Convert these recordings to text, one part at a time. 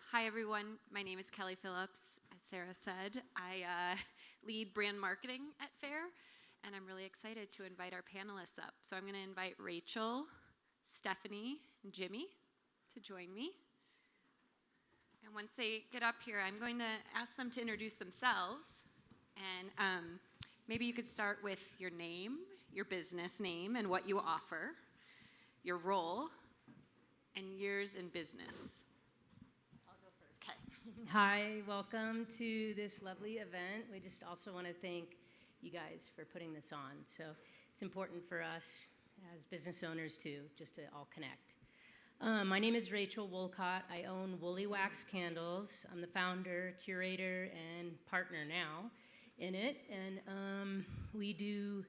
Hi, everyone. My name is Kelly Phillips. As Sarah said, I lead brand marketing at Faire, and I'm really excited to invite our panelists up. So I'm going to invite Rachel, Stephanie, and Jimmy to join me. And once they get up here, I'm going to ask them to introduce themselves. And maybe you could start with your name, your business name, and what you offer, your role, and years in business. I'll go first. Okay. Hi, welcome to this lovely event. We just also want to thank you guys for putting this on. So it's important for us as business owners too, just to all connect. My name is Rachel Woolcott. I own Woolly Wax Candles. I'm the founder, curator, and partner now in it. And we do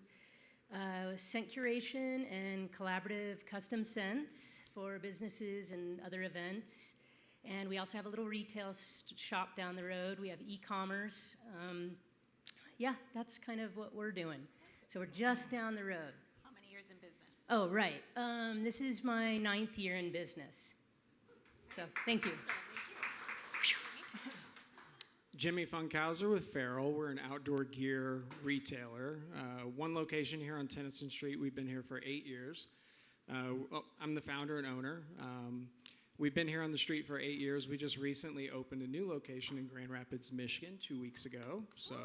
scent curation and collaborative custom scents for businesses and other events. And we also have a little retail shop down the road. We have e-commerce. Yeah, that's kind of what we're doing. So we're just down the road. How many years in business? Oh, right. This is my 9th year in business. So thank you. Jimmy Funkhouser with Faire. We're an outdoor gear retailer. One location here on Tennyson Street. We've been here for 8 years. I'm the founder and owner. We've been here on the street for 8 years. We just recently opened a new location in Grand Rapids, Michigan 2 weeks ago. So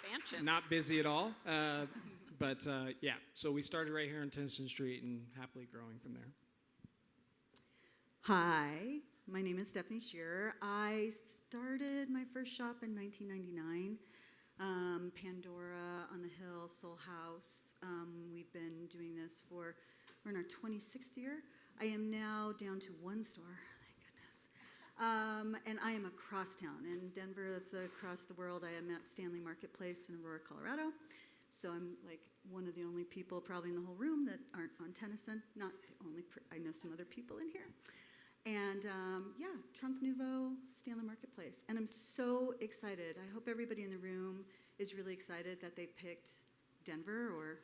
Expansion. not busy at all. But yeah, so we started right here on Tennyson Street and happily growing from there. Hi, my name is Stephanie Shearer. I started my first shop in 1999. Pandora on the Hill, Soul House. We've been doing this we're in our 26th year. I am now down to one store, thank goodness. And I am across town. In Denver, that's across the world. I am at Stanley Marketplace in Aurora, Colorado. So I'm like one of the only people probably in the whole room that aren't on Tennyson. Not the only, I know some other people in here. And yeah, Trunk Nouveau, Stanley Marketplace. And I'm so excited. I hope everybody in the room is really excited that they picked Denver or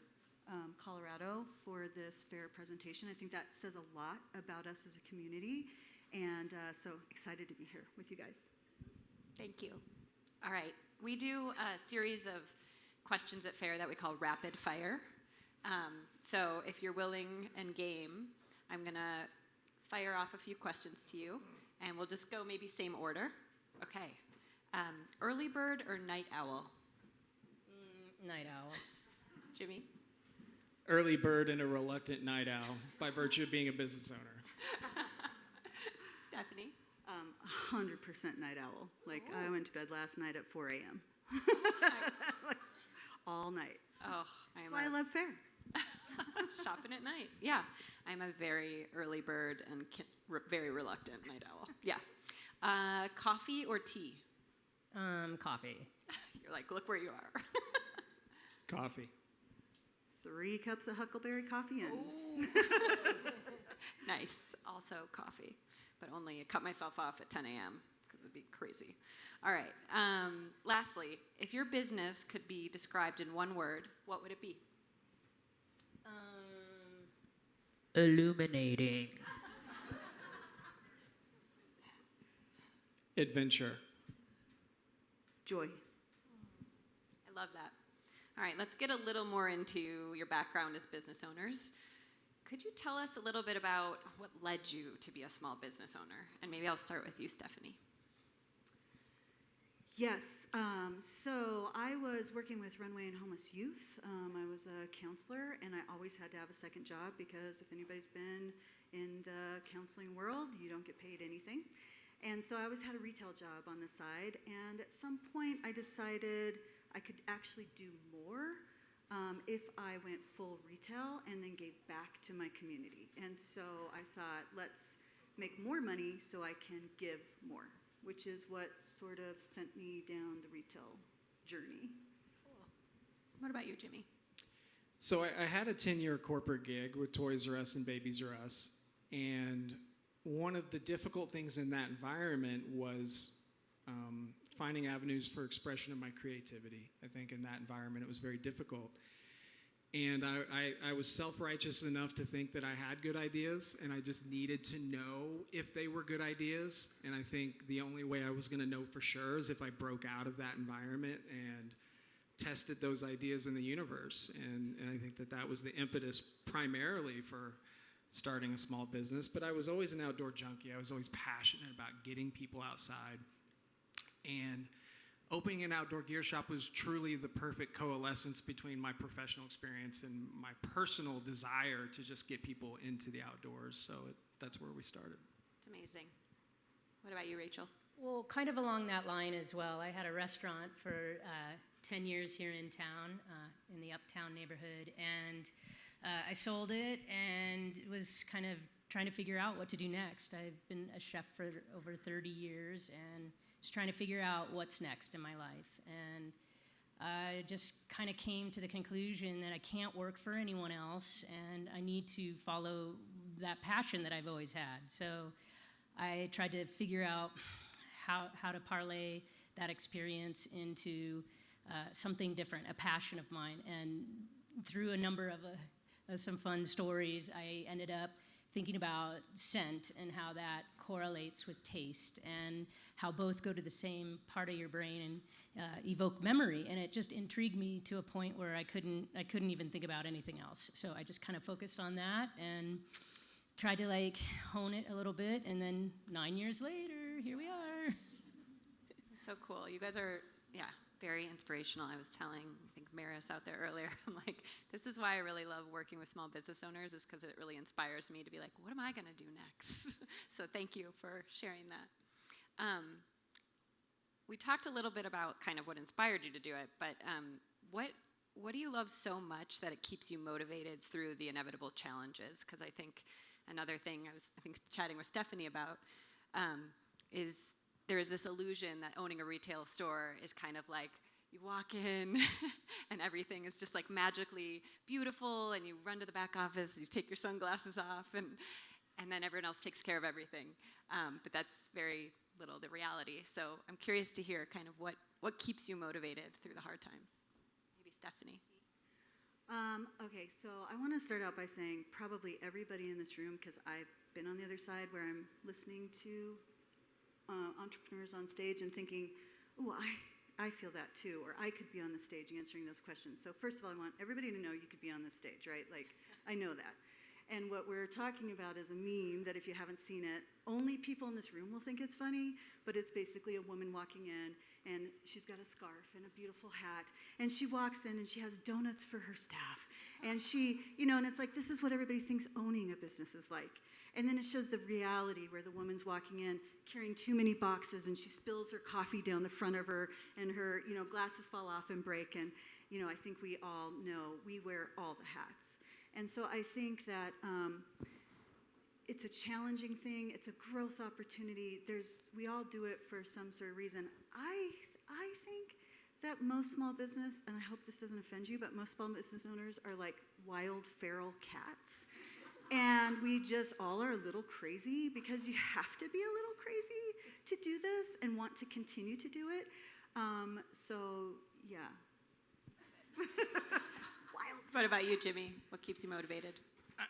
Colorado for this Faire presentation. I think that says a lot about us as a community. And so excited to be here with you guys. Thank you. All right. We do a series of questions at Faire that we call rapid fire. So if you're willing and game, I'm going to fire off a few questions to you, and we'll just go maybe same order. Okay. Early bird or night owl? Night owl. Jimmy? Early bird and a reluctant night owl by virtue of being a business owner. Stephanie? 100% night owl. Like, I went to bed last night at 4 a.m. Like, all night. Oh, That's why I love Faire. Shopping at night. Yeah. I'm a very early bird and very reluctant night owl. Yeah. Coffee or tea? Coffee. You're like, look where you are. Coffee. 3 cups of huckleberry coffee in. Nice. Also coffee, but only cut myself off at 10 a.m. because it'd be crazy. All right. Lastly, if your business could be described in one word, what would it be? Illuminating. Adventure. Joy. I love that. All right, let's get a little more into your background as business owners. Could you tell us a little bit about what led you to be a small business owner? And maybe I'll start with you, Stephanie. Yes, so I was working with runway and homeless youth. I was a counselor, and I always had to have a second job because if anybody's been in the counseling world, you don't get paid anything. And so I always had a retail job on the side, and at some point I decided I could actually do more if I went full retail and then gave back to my community. And so I thought, let's make more money so I can give more, which is what sort of sent me down the retail journey. Cool. What about you, Jimmy? So I had a 10-year corporate gig with Toys R Us and Babies R Us, and one of the difficult things in that environment was finding avenues for expression of my creativity. I think in that environment it was very difficult. And I was self-righteous enough to think that I had good ideas, and I just needed to know if they were good ideas. And I think the only way I was going to know for sure is if I broke out of that environment and tested those ideas in the universe. And I think that was the impetus primarily for starting a small business. But I was always an outdoor junkie. I was always passionate about getting people outside. And opening an outdoor gear shop was truly the perfect coalescence between my professional experience and my personal desire to just get people into the outdoors. So that's where we started. It's amazing. What about you, Rachel? Well, kind of along that line as well. I had a restaurant for 10 years here in town, in the Uptown neighborhood, and I sold it and was kind of trying to figure out what to do next. I've been a chef for over 30 years and just trying to figure out what's next in my life. And I just kind of came to the conclusion that I can't work for anyone else, and I need to follow that passion that I've always had. So I tried to figure out how to parlay that experience into something different, a passion of mine. And through a number of some fun stories, I ended up thinking about scent and how that correlates with taste and how both go to the same part of your brain and evoke memory. And it just intrigued me to a point where I couldn't even think about anything else. So I just kind of focused on that and tried to hone it a little bit. And then 9 years later, here we are. So cool. You guys are, very inspirational. I was telling, I think, Maris out there earlier, I'm like, this is why I really love working with small business owners, is because it really inspires me to be like, what am I going to do next? So thank you for sharing that. We talked a little bit about kind of what inspired you to do it, but what do you love so much that it keeps you motivated through the inevitable challenges? Because I think another thing I was chatting with Stephanie about is there is this illusion that owning a retail store is kind of like you walk in and everything is just magically beautiful, and you run to the back office, you take your sunglasses off, and then everyone else takes care of everything. But that's very little the reality. So I'm curious to hear kind of what keeps you motivated through the hard times. Maybe Stephanie. Okay, so I want to start out by saying probably everybody in this room, because I've been on the other side where I'm listening to entrepreneurs on stage and thinking, oh, I feel that too, or I could be on the stage answering those questions. So first of all, I want everybody to know you could be on the stage, right? I know that. And what we're talking about is a meme that, if you haven't seen it, only people in this room will think it's funny, but it's basically a woman walking in, and she's got a scarf and a beautiful hat, and she walks in and she has donuts for her staff. And she, and it's like, this is what everybody thinks owning a business is like. And then it shows the reality where the woman's walking in carrying too many boxes, and she spills her coffee down the front of her, and her glasses fall off and break. And I think we all know we wear all the hats. And so I think that it's a challenging thing. It's a growth opportunity. We all do it for some sort of reason. I think that most small business, and I hope this doesn't offend you, but most small business owners are like wild feral cats. And we just all are a little crazy, because you have to be a little crazy to do this and want to continue to do it. Yeah. Wild. What about you, Jimmy? What keeps you motivated?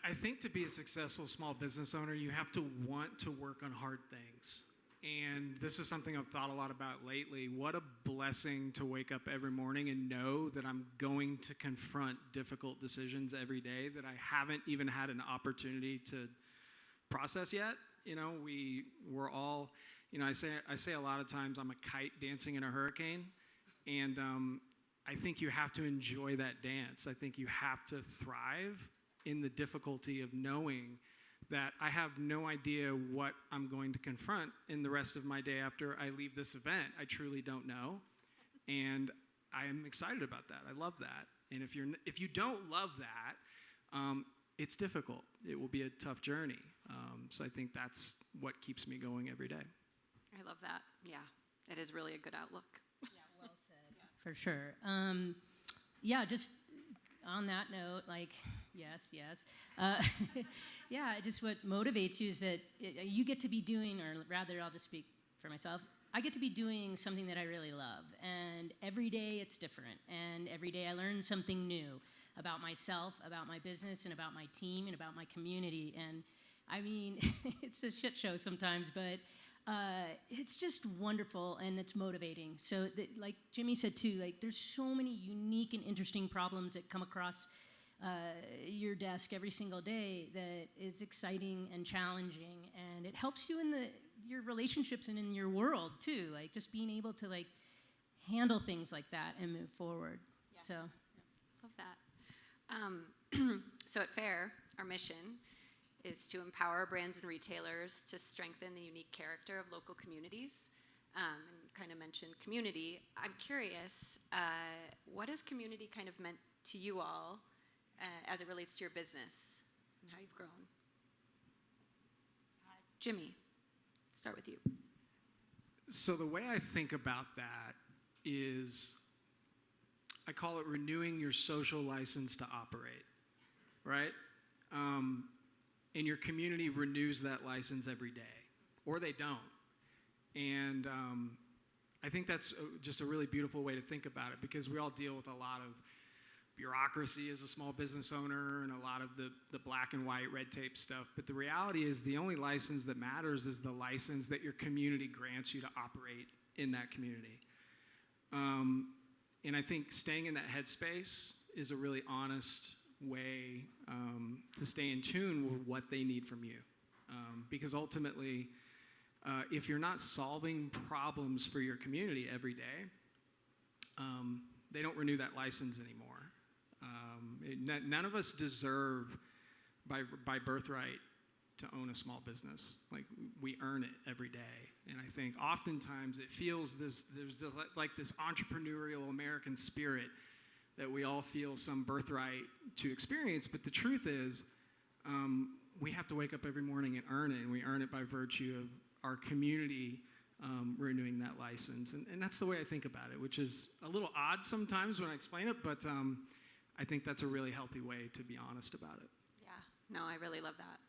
I think to be a successful small business owner, you have to want to work on hard things. And this is something I've thought a lot about lately. What a blessing to wake up every morning and know that I'm going to confront difficult decisions every day that I haven't even had an opportunity to process yet. We're all, I say a lot of times I'm a kite dancing in a hurricane. And I think you have to enjoy that dance. I think you have to thrive in the difficulty of knowing that I have no idea what I'm going to confront in the rest of my day after I leave this event. I truly don't know. And I am excited about that. I love that. And if you don't love that, it's difficult. It will be a tough journey. So I think that's what keeps me going every day. I love that. Yeah, it is really a good outlook. Yeah, well said. For sure. Just on that note, yes. Just what motivates you is that you get to be doing, or rather, I'll just speak for myself, I get to be doing something that I really love. And every day it's different. And every day I learn something new. about myself, about my business, and about my team, and about my community. And I mean, it's a shit show sometimes, but it's just wonderful and it's motivating. So like Jimmy said too, like there's so many unique and interesting problems that come across your desk every single day that is exciting and challenging, and it helps you in your relationships and in your world too, like just being able to like handle things like that and move forward. Yeah. So Love that. So at Faire, our mission is to empower brands and retailers to strengthen the unique character of local communities. And kind of mentioned community. I'm curious, what has community kind of meant to you all as it relates to your business and how you've grown? Jimmy, start with you. So the way I think about that is, I call it renewing your social license to operate, right? And your community renews that license every day, or they don't. And I think that's just a really beautiful way to think about it, because we all deal with a lot of bureaucracy as a small business owner and a lot of the black and white red tape stuff. But the reality is the only license that matters is the license that your community grants you to operate in that community. And I think staying in that headspace is a really honest way to stay in tune with what they need from you. Because ultimately, if you're not solving problems for your community every day, they don't renew that license anymore. None of us deserve by birthright to own a small business. Like, we earn it every day. And I think oftentimes it feels there's like this entrepreneurial American spirit that we all feel some birthright to experience. But the truth is, we have to wake up every morning and earn it. And we earn it by virtue of our community renewing that license. And that's the way I think about it, which is a little odd sometimes when I explain it, but I think that's a really healthy way to be honest about it. Yeah, no, I really love that.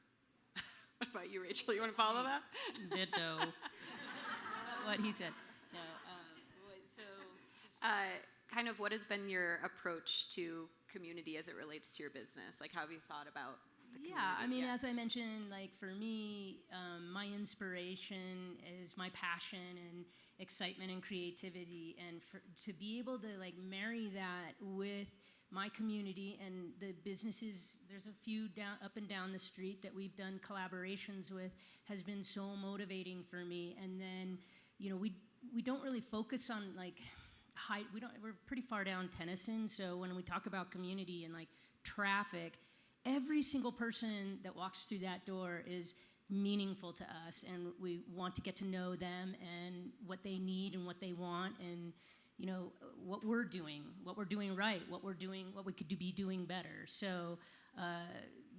What about you, Rachel? You want to follow that? ditto what he said. No, so kind of what has been your approach to community as it relates to your business? Like, how have you thought about the community? Yeah, I mean, as I mentioned, like for me, my inspiration is my passion and excitement and creativity, and to be able to like marry that with my community and the businesses, there's a few up and down the street that we've done collaborations with, has been so motivating for me. And then, you know, we don't really focus on like we're pretty far down Tennyson, so when we talk about community and like traffic, every single person that walks through that door is meaningful to us, and we want to get to know them and what they need and what they want, and you know what we're doing right, what we could be doing better. So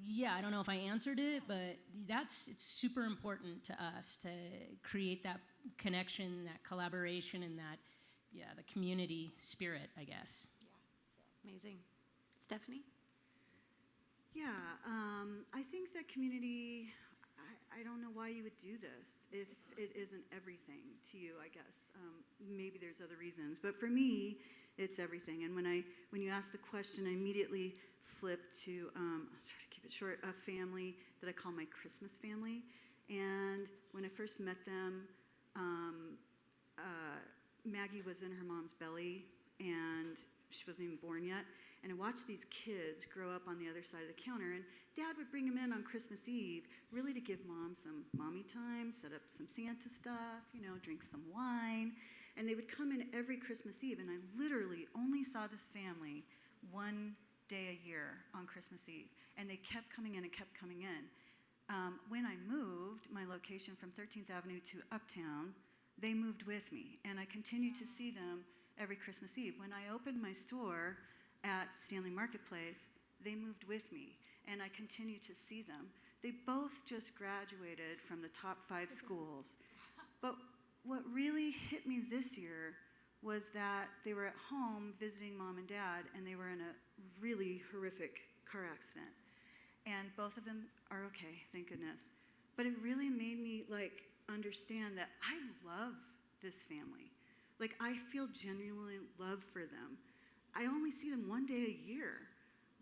yeah, I don't know if I answered it, but it's super important to us to create that connection, that collaboration, and that the community spirit, I guess. Yeah, amazing. Stephanie? Yeah, I think that community, I don't know why you would do this if it isn't everything to you, I guess. Maybe there's other reasons, but for me, it's everything. And when you ask the question, I immediately flip to, I'll try to keep it short, a family that I call my Christmas family. And when I first met them, Maggie was in her mom's belly, and she wasn't even born yet. And I watched these kids grow up on the other side of the counter, and Dad would bring them in on Christmas Eve, really to give Mom some mommy time, set up some Santa stuff, drink some wine. And they would come in every Christmas Eve, and I literally only saw this family one day a year on Christmas Eve. And they kept coming in and kept coming in. When I moved my location from 13th Avenue to Uptown, they moved with me, and I continued to see them every Christmas Eve. When I opened my store at Stanley Marketplace, they moved with me, and I continue to see them. They both just graduated from the top 5 schools. But what really hit me this year was that they were at home visiting Mom and Dad, and they were in a really horrific car accident. And both of them are okay, thank goodness. But it really made me understand that I love this family. I feel genuinely love for them. I only see them one day a year,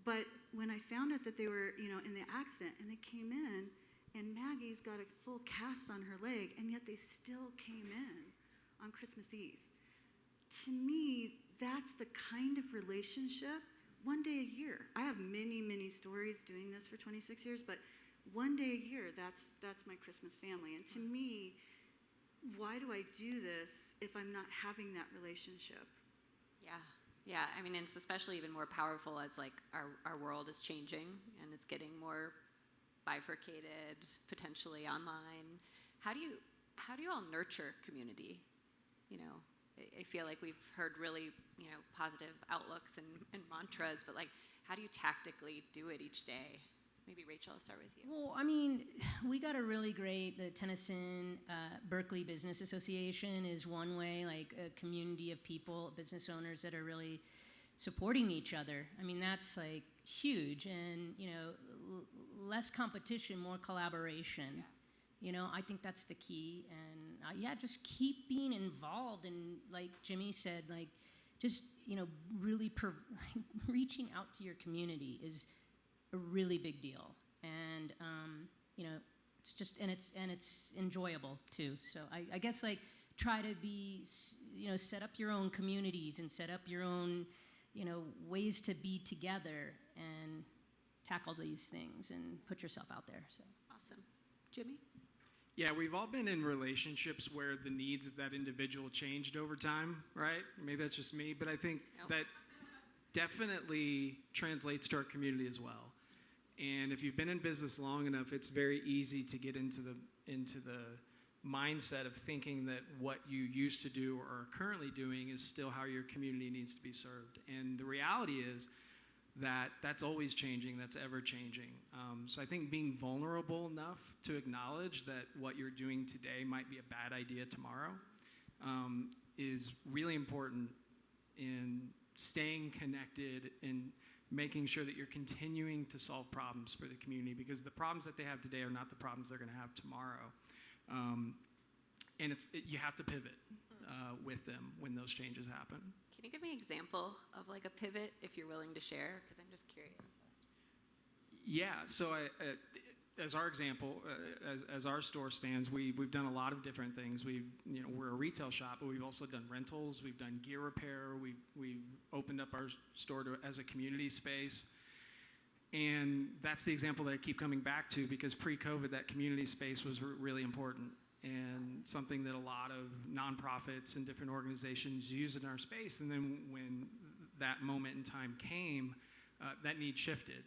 But when I found out that they were, in the accident, and they came in, and Maggie's got a full cast on her leg, and yet they still came in on Christmas Eve. To me, that's the kind of relationship, one day a year. I have many, many stories doing this for 26 years, but one day a year, that's my Christmas family. And to me, why do I do this if I'm not having that relationship? Yeah. I mean, it's especially even more powerful as like our world is changing and it's getting more bifurcated, potentially online. How do you all nurture community? I feel like we've heard really, positive outlooks and mantras, but like, how do you tactically do it each day? Maybe Rachel, I'll start with you. Well, I mean, we got a really great, the Tennyson Berkeley Business Association is one way, like a community of people, business owners that are really supporting each other. I mean, that's like huge, and less competition, more collaboration. Yeah. I think that's the key, and just keep being involved, and like Jimmy said, like just really reaching out to your community is a really big deal, and it's just and it's enjoyable too. So I guess like try to be set up your own communities and set up your own ways to be together and tackle these things and put yourself out there. So Awesome. Jimmy? Yeah, we've all been in relationships where the needs of that individual changed over time, right? Maybe that's just me, but I think that definitely translates to our community as well. And if you've been in business long enough, it's very easy to get into the mindset of thinking that what you used to do or are currently doing is still how your community needs to be served. And the reality is that that's always changing, that's ever changing. So I think being vulnerable enough to acknowledge that what you're doing today might be a bad idea tomorrow is really important in staying connected and making sure that you're continuing to solve problems for the community, because the problems that they have today are not the problems they're going to have tomorrow. And you have to pivot with them when those changes happen. Can you give me an example of like a pivot if you're willing to share? Because I'm just curious. Yeah, so as our example, as our store stands, we've done a lot of different things. We're a retail shop, but we've also done rentals. We've done gear repair. We've opened up our store as a community space. And that's the example that I keep coming back to, because pre-COVID, that community space was really important and something that a lot of nonprofits and different organizations use in our space. And then when that moment in time came, that need shifted.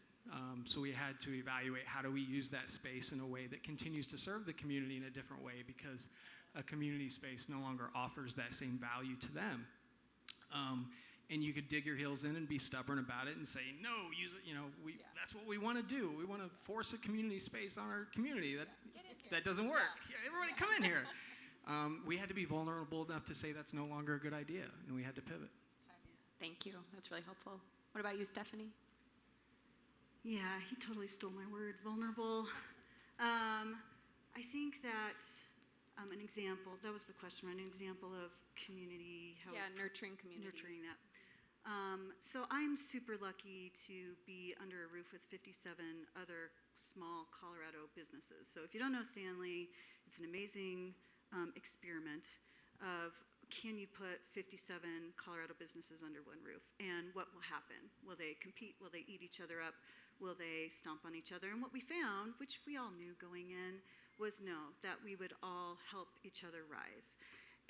So we had to evaluate, how do we use that space in a way that continues to serve the community in a different way, because a community space no longer offers that same value to them. And you could dig your heels in and be stubborn about it and say, no, that's what we want to do. We want to force a community space on our community. That doesn't work. Yeah, everybody come in here. We had to be vulnerable enough to say that's no longer a good idea, and we had to pivot. Thank you. That's really helpful. What about you, Stephanie? Yeah, he totally stole my word, vulnerable. I think that an example, that was the question, right? An example of community. Nurturing community. Nurturing that. So I'm super lucky to be under a roof with 57 other small Colorado businesses. So if you don't know Stanley, it's an amazing experiment of, can you put 57 Colorado businesses under one roof? And what will happen? Will they compete? Will they eat each other up? Will they stomp on each other? And what we found, which we all knew going in, was no, that we would all help each other rise.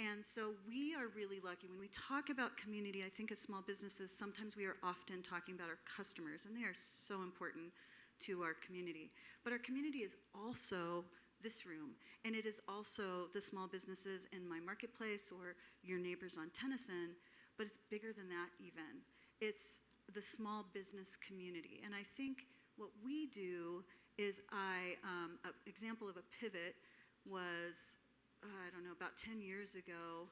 And so we are really lucky. When we talk about community, I think as small businesses, sometimes we are often talking about our customers, and they are so important to our community. But our community is also this room, and it is also the small businesses in my marketplace or your neighbors on Tennyson, but it's bigger than that even. It's the small business community. And I think what we do is an example of a pivot was, about 10 years ago,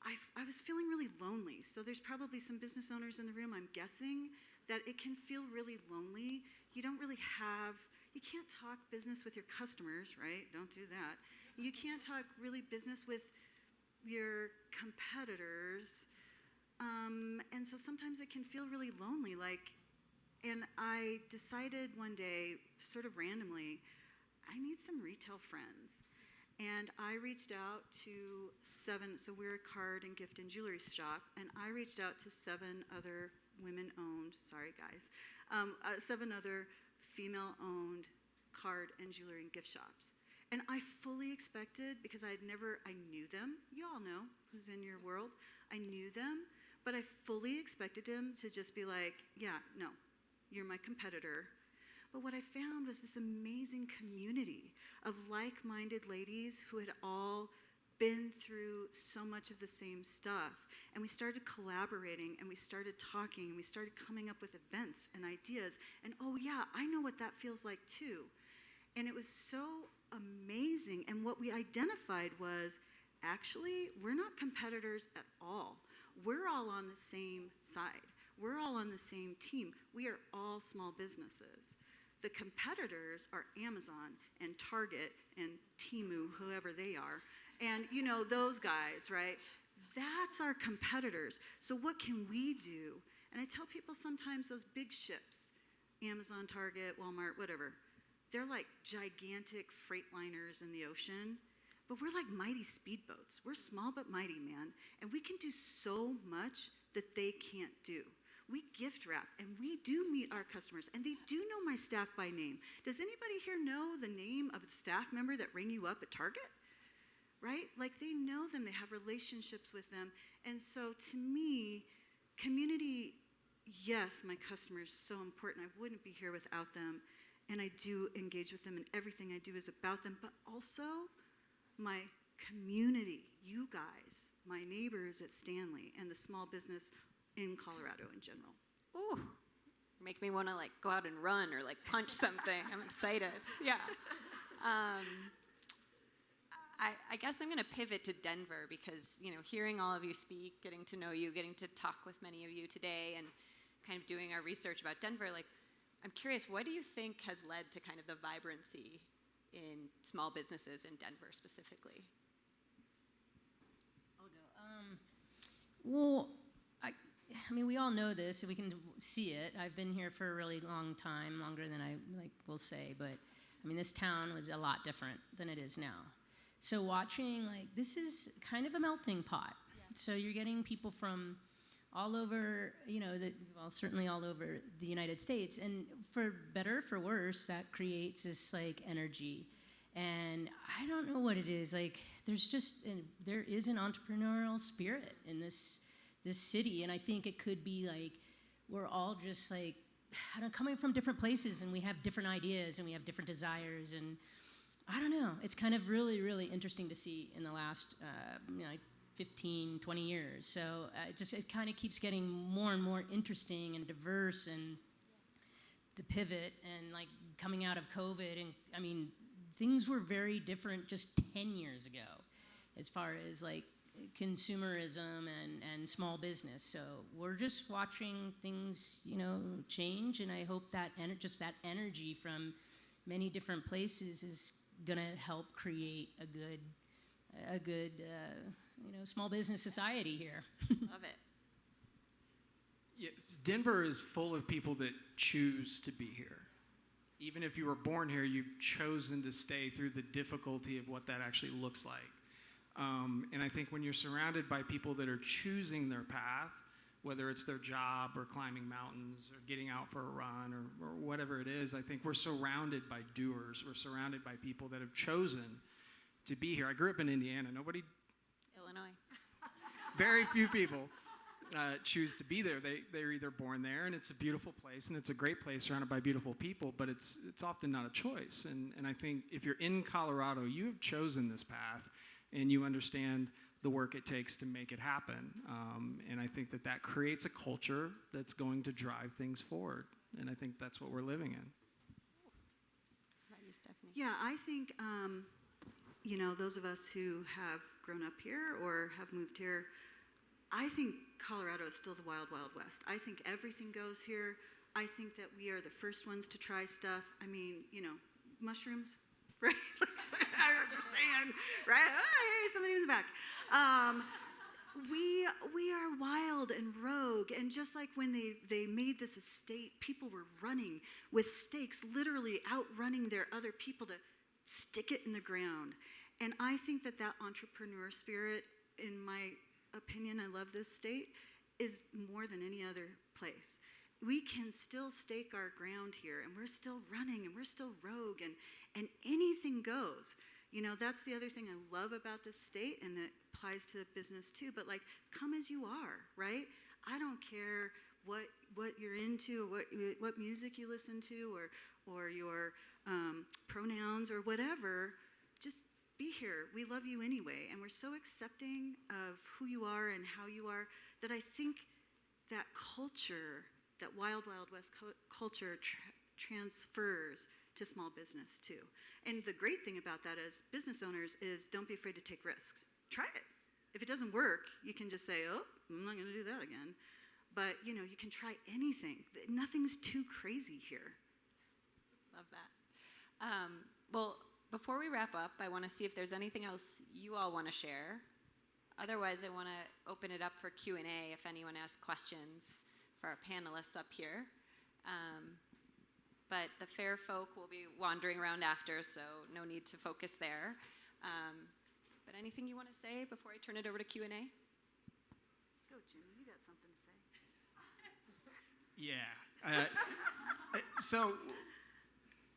I was feeling really lonely. So there's probably some business owners in the room, I'm guessing, that it can feel really lonely. You can't talk business with your customers, right? Don't do that. You can't talk really business with your competitors. And so sometimes it can feel really lonely, like And I decided one day, sort of randomly, I need some retail friends. And I reached out to 7, so we're a card and gift and jewelry shop, and I reached out to 7 other women-owned, sorry guys, 7 other female-owned card and jewelry and gift shops. And I fully expected, because I knew them, you all know who's in your world, I knew them, but I fully expected them to just be like, yeah, no, you're my competitor. But what I found was this amazing community of like-minded ladies who had all been through so much of the same stuff. And we started collaborating, and we started talking, and we started coming up with events and ideas. And oh yeah, I know what that feels like too. And it was so amazing. And what we identified was, actually, we're not competitors at all. We're all on the same side. We're all on the same team. We are all small businesses. The competitors are Amazon and Target and Temu, whoever they are. And you know, those guys, right? That's our competitors. So what can we do? And I tell people sometimes those big ships, Amazon, Target, Walmart, whatever, they're like gigantic freight liners in the ocean, but we're like mighty speedboats. We're small but mighty, man. And we can do so much that they can't do. We gift wrap, and we do meet our customers, and they do know my staff by name. Does anybody here know the name of the staff member that rang you up at Target? Right? Like, they know them, they have relationships with them. And so to me, community, yes, my customers, so important. I wouldn't be here without them. And I do engage with them, and everything I do is about them, but also my community, you guys, my neighbors at Stanley, and the small business in Colorado in general. Ooh, make me want to like go out and run or like punch something. I'm excited. Yeah. I guess I'm going to pivot to Denver because, you know, hearing all of you speak, getting to know you, getting to talk with many of you today, and kind of doing our research about Denver, like, I'm curious, what do you think has led to kind of the vibrancy in small businesses in Denver specifically? I'll go. Well, I mean, we all know this, and we can see it. I've been here for a really long time, longer than I will say, but I mean, this town was a lot different than it is now. So watching, this is kind of a melting pot. Yeah. So you're getting people from all over, certainly all over the United States, and for better, for worse, that creates this energy. And I don't know what it is. There is an entrepreneurial spirit in this city, and I think it could be we're all just coming from different places, and we have different ideas, and we have different desires, and I don't know. It's kind of really, really interesting to see in the last 15, 20 years. So it kind of keeps getting more and more interesting and diverse, and the pivot and coming out of COVID, and I mean, things were very different just 10 years ago as far as consumerism and small business. So we're just watching things, change, and I hope that just that energy from many different places is gonna help create a good small business society here. Love it. Yes, Denver is full of people that choose to be here. Even if you were born here, you've chosen to stay through the difficulty of what that actually looks like. And I think when you're surrounded by people that are choosing their path, whether it's their job or climbing mountains or getting out for a run or whatever it is, I think we're surrounded by doers. We're surrounded by people that have chosen to be here. I grew up in Indiana. Illinois. Very few people choose to be there. They're either born there, and it's a beautiful place, and it's a great place surrounded by beautiful people, but it's often not a choice. And I think if you're in Colorado, you have chosen this path, and you understand the work it takes to make it happen. And I think that creates a culture that's going to drive things forward. And I think that's what we're living in. How about you, Stephanie? Yeah, I think, those of us who have grown up here or have moved here, I think Colorado is still the wild, wild west. I think everything goes here. I think that we are the first ones to try stuff. I mean, mushrooms, right? I'm just saying, right? Oh, hey, somebody in the back. we are wild and rogue, and just like when they made this estate, people were running with stakes, literally outrunning their other people to stick it in the ground. And I think that entrepreneur spirit, in my opinion, I love this state, is more than any other place. We can still stake our ground here, and we're still running, and we're still rogue, and anything goes. You know, that's the other thing I love about this state, and it applies to business too, but like, come as you are, right? I don't care what you're into, or what music you listen to, or your pronouns or whatever. Just be here. We love you anyway, and we're so accepting of who you are and how you are that I think that culture, that wild, wild west culture transfers to small business too. And the great thing about that as business owners is don't be afraid to take risks. Try it. If it doesn't work, you can just say, oh, I'm not going to do that again. But, you know, you can try anything. Nothing's too crazy here. Love that. Well, before we wrap up, I want to see if there's anything else you all want to share. Otherwise, I want to open it up for Q&A if anyone has questions for our panelists up here. But the Faire folk will be wandering around after, so no need to focus there. But anything you want to say before I turn it over to Q&A? Go, Jimmy. You got something to say. Yeah. So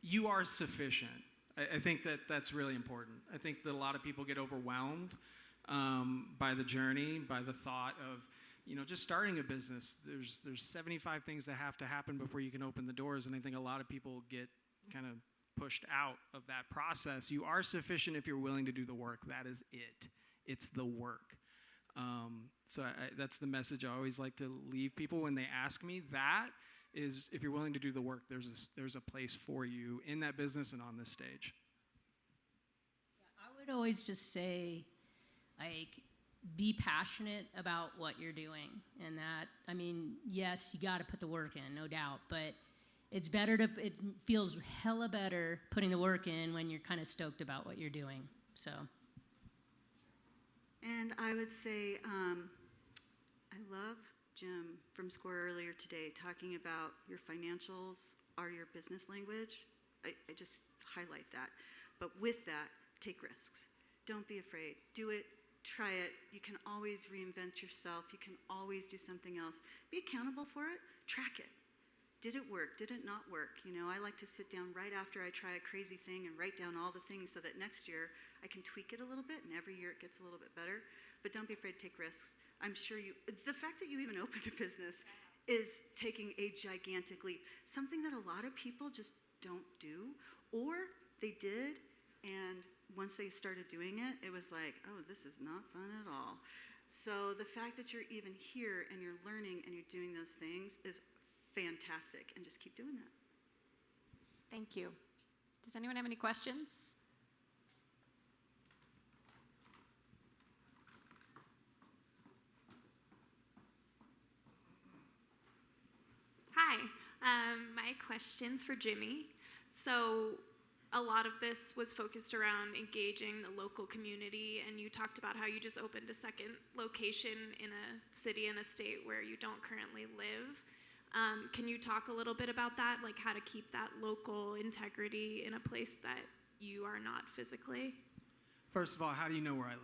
you are sufficient. I think that's really important. I think that a lot of people get overwhelmed by the journey, by the thought of, you know, just starting a business. There's 75 things that have to happen before you can open the doors, and I think a lot of people get kind of pushed out of that process. You are sufficient if you're willing to do the work. That is it. It's the work. So that's the message I always like to leave people when they ask me. That is, if you're willing to do the work, there's a place for you in that business and on this stage. Yeah, I would always just say, like, be passionate about what you're doing. And that, I mean, yes, you got to put the work in, no doubt, but it's better it feels hella better putting the work in when you're kind of stoked about what you're doing, so. And I would say, I love Jim from SCORE earlier today talking about your financials are your business language. I just highlight that. But with that, take risks. Don't be afraid. Do it. Try it. You can always reinvent yourself. You can always do something else. Be accountable for it. Track it. Did it work? Did it not work? You know, I like to sit down right after I try a crazy thing and write down all the things so that next year I can tweak it a little bit, and every year it gets a little bit better. But don't be afraid to take risks. I'm sure the fact that you even opened a business is taking a gigantic leap. Something that a lot of people just don't do, or they did, and once they started doing it, it was like, oh, this is not fun at all. So the fact that you're even here and you're learning and you're doing those things is fantastic, and just keep doing that. Thank you. Does anyone have any questions? Hi, my question's for Jimmy. So a lot of this was focused around engaging the local community, and you talked about how you just opened a second location in a city and a state where you don't currently live. Can you talk a little bit about that, like how to keep that local integrity in a place that you are not physically? First of all, how do you know where I live?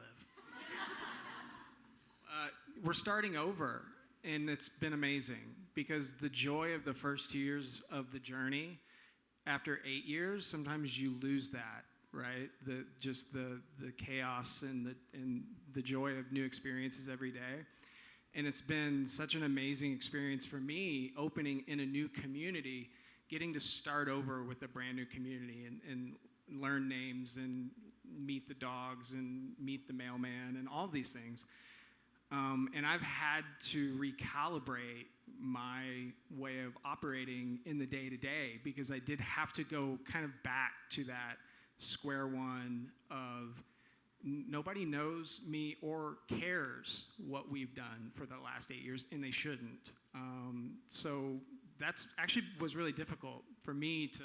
We're starting over, and it's been amazing because the joy of the first 2 years of the journey, after 8 years, sometimes you lose that, right? The chaos and the joy of new experiences every day. And it's been such an amazing experience for me, opening in a new community, getting to start over with a brand new community and learn names and meet the dogs and meet the mailman and all these things. And I've had to recalibrate my way of operating in the day-to-day because I did have to go kind of back to that square one of nobody knows me or cares what we've done for the last 8 years, and they shouldn't. So that's actually was really difficult for me to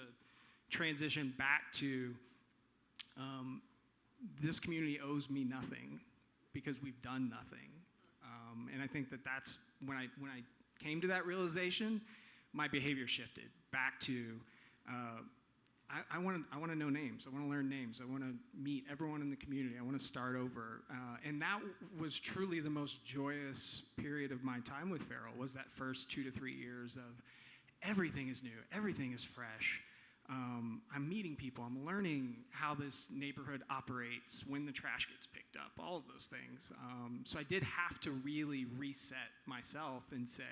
transition back to this community owes me nothing because we've done nothing. And I think that's when I came to that realization, my behavior shifted back to I want to know names. I want to learn names. I want to meet everyone in the community. I want to start over. And that was truly the most joyous period of my time with Feral, was that first 2 to 3 years of everything is new, everything is fresh. I'm meeting people. I'm learning how this neighborhood operates, when the trash gets picked up, all of those things. So I did have to really reset myself and say,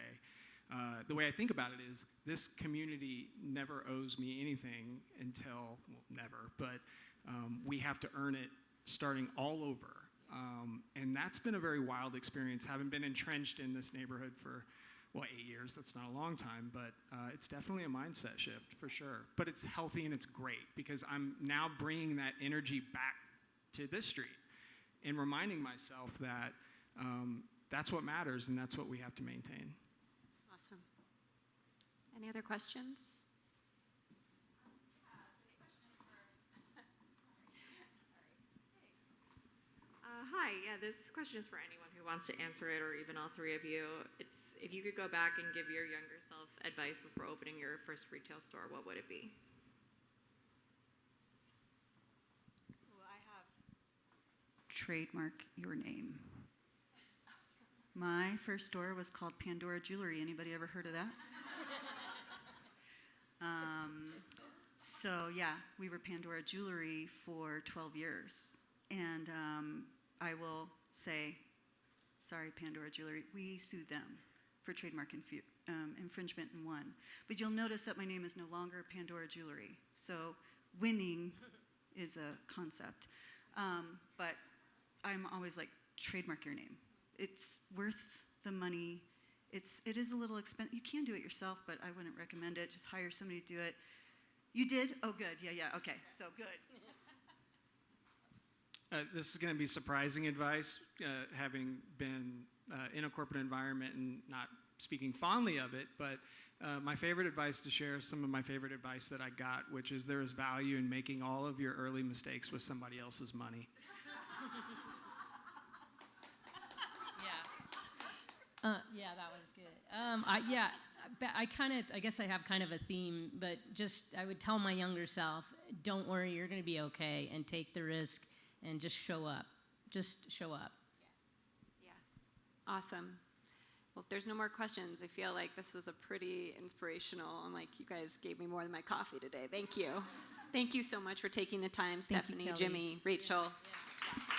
the way I think about it is, this community never owes me anything until, well, never, but we have to earn it starting all over. And that's been a very wild experience, having been entrenched in this neighborhood for, well, 8 years. That's not a long time, but it's definitely a mindset shift for sure. But it's healthy and it's great, because I'm now bringing that energy back to this street and reminding myself that that's what matters and that's what we have to maintain. Awesome. Any other questions? Hi, yeah, this question is for anyone who wants to answer it, or even all three of you. It's, if you could go back and give your younger self advice before opening your first retail store, what would it be? Well, I have trademark your name. My first store was called Pandora Jewelry. Anybody ever heard of that? So yeah, we were Pandora Jewelry for 12 years. And I will say, sorry, Pandora Jewelry, we sued them for trademark infringement and won. But you'll notice that my name is no longer Pandora Jewelry. So winning is a concept. But I'm always like, trademark your name. It's worth the money. It is a little expensive. You can do it yourself, but I wouldn't recommend it. Just hire somebody to do it. You did? Oh, good. Yeah, okay. So good. This is going to be surprising advice, having been in a corporate environment and not speaking fondly of it, but my favorite advice to share is some of my favorite advice that I got, which is there is value in making all of your early mistakes with somebody else's money. Yeah, that was good. I guess I have kind of a theme, but just I would tell my younger self, don't worry, you're going to be okay, and take the risk and just show up. Just show up. Yeah. Awesome. Well, if there's no more questions, I feel like this was a pretty inspirational, and like you guys gave me more than my coffee today. Thank you. Thank you so much for taking the time, Thank you, Stephanie, Kelly. Jimmy, Rachel. Yeah.